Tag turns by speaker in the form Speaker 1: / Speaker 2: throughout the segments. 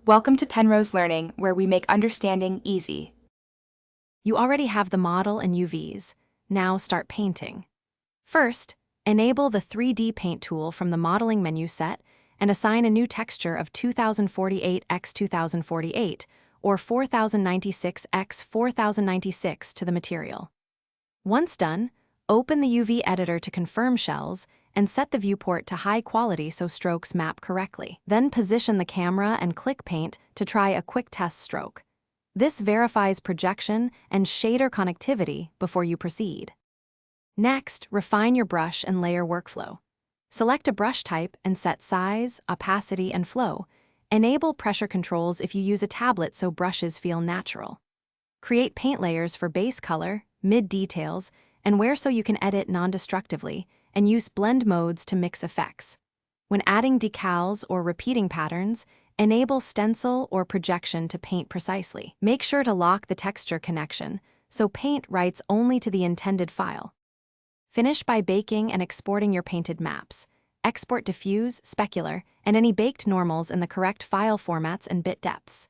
Speaker 1: Welcome to Penrose Learning, where we make understanding easy.
Speaker 2: You already have the model and UVs. Now start painting. First, enable the 3D Paint tool from the Modeling menu set and assign a new texture of 2048 x 2048 or 4096 x 4096 to the material. Once done, open the UV editor to confirm shells and set the viewport to high quality so strokes map correctly. Then position the camera and click Paint to try a quick test stroke. This verifies projection and shader connectivity before you proceed. Next, refine your brush and layer workflow. Select a brush type and set size, opacity, and flow. Enable pressure controls if you use a tablet so brushes feel natural. Create paint layers for base color, mid details, and wear so you can edit non-destructively, and use blend modes to mix effects. When adding decals or repeating patterns, enable stencil or projection to paint precisely. Make sure to lock the texture connection so paint writes only to the intended file. Finish by baking and exporting your painted maps. Export diffuse, specular, and any baked normals in the correct file formats and bit depths.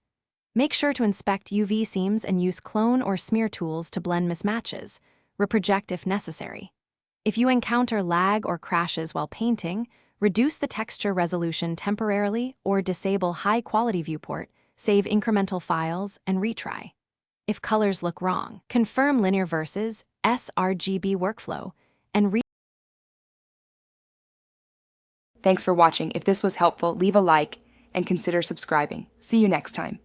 Speaker 2: Make sure to inspect UV seams and use clone or smear tools to blend mismatches. Reproject if necessary. If you encounter lag or crashes while painting, reduce the texture resolution temporarily or disable high-quality viewport, save incremental files, and retry. If colors look wrong, confirm linear versus sRGB workflow and
Speaker 1: Thanks for watching. If this was helpful, leave a like and consider subscribing. See you next time.